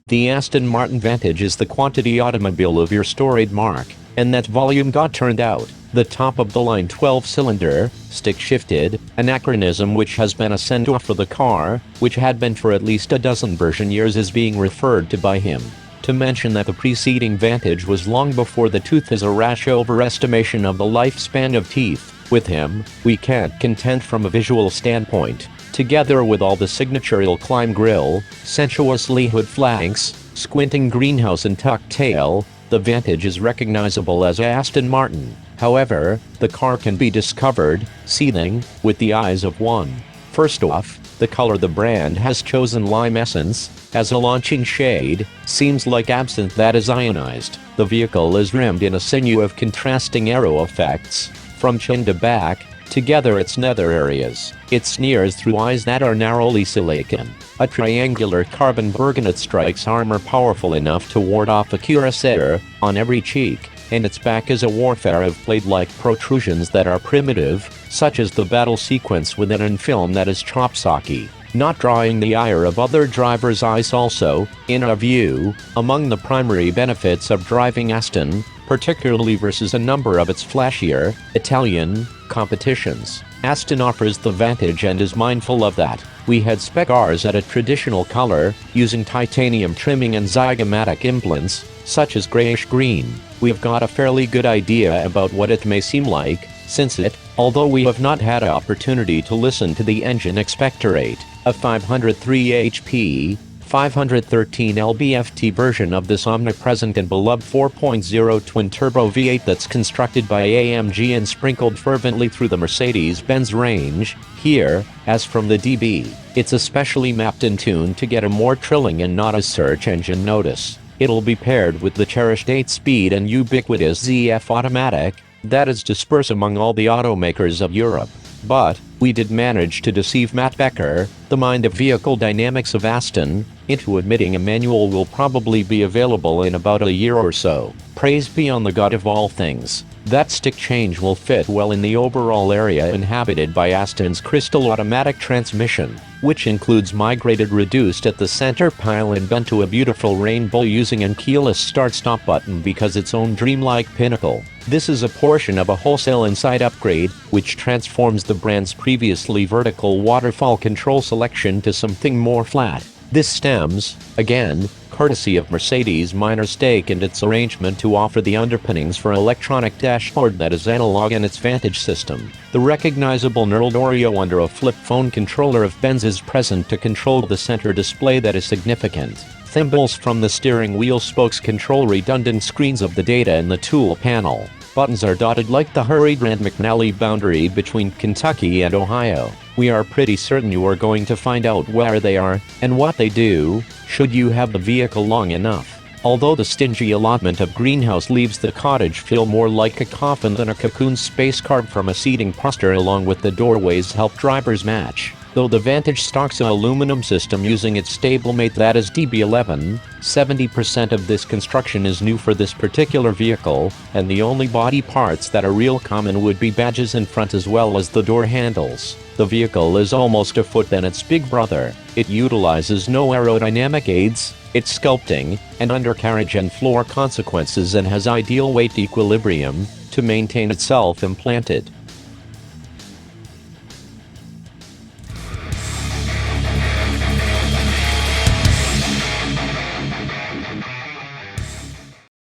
The Aston Martin Vantage is the quantity automobile of your storied mark, and that volume got turned out. The top-of-the-line 12-cylinder, stick-shifted, anachronism which has been a send-off for the car, which had been for at least a dozen version years, is being referred to by him. To mention that the preceding Vantage was long before the tooth is a rash overestimation of the lifespan of teeth. With him, we can't contend from a visual standpoint. Together with all the signature climb grille, sensuously hood flanks, squinting greenhouse and tucked tail, the Vantage is recognizable as Aston Martin. However, the car can be discovered, seething, with the eyes of one. First off, the color the brand has chosen, lime essence, as a launching shade, seems like absinthe that is ionized. The vehicle is rimmed in a sinew of contrasting aero effects, from chin to back, together its nether areas. It sneers through eyes that are narrowly silicon. A triangular carbon burgunnet strikes armor powerful enough to ward off a cuirassier on every cheek, and its back is a warfare of blade-like protrusions that are primitive, such as the battle sequence within a film that is chopsocky, not drawing the ire of other drivers' eyes. Also, in our view, among the primary benefits of driving Aston, particularly versus a number of its flashier, Italian, competitions, Aston offers the Vantage and is mindful of that. We had spec ours at a traditional color, using titanium trimming and zygomatic implants, such as grayish green. We've got a fairly good idea about what it may seem like, since it, although we have not had an opportunity to listen to the engine expectorate, a 503 HP, 513 lb-ft version of this omnipresent and beloved 4.0 twin-turbo V8 that's constructed by AMG and sprinkled fervently through the Mercedes-Benz range. Here, as from the DB, it's especially mapped and tuned to get a more trilling and not a search engine notice. It'll be paired with the cherished 8-speed and ubiquitous ZF automatic that is dispersed among all the automakers of Europe. But we did manage to deceive Matt Becker, the mind of vehicle dynamics of Aston, into admitting a manual will probably be available in about a year or so. Praise be on the God of all things. That stick change will fit well in the overall area inhabited by Aston's crystal automatic transmission, which includes migrated reduced at the center pile and bent to a beautiful rainbow using a keyless start-stop button because its own dreamlike pinnacle. This is a portion of a wholesale inside upgrade, which transforms the brand's previously vertical waterfall control selection to something more flat. This stems, again, courtesy of Mercedes' minor stake and its arrangement to offer the underpinnings for an electronic dashboard that is analog in its Vantage system. The recognizable knurled Oreo under a flip phone controller of Benz is present to control the center display that is significant. Thimbles from the steering wheel spokes control redundant screens of the data in the tool panel. Buttons are dotted like the hurried Rand McNally boundary between Kentucky and Ohio. We are pretty certain you are going to find out where they are, and what they do, should you have the vehicle long enough. Although the stingy allotment of greenhouse leaves the cottage feel more like a coffin than a cocoon space carved from a seating poster, along with the doorways help drivers match. Though the Vantage stocks an aluminum system using its stablemate that is DB11, 70% of this construction is new for this particular vehicle, and the only body parts that are real common would be badges in front as well as the door handles. The vehicle is almost a foot than its big brother. It utilizes no aerodynamic aids, its sculpting, and undercarriage and floor consequences, and has ideal weight equilibrium to maintain itself implanted.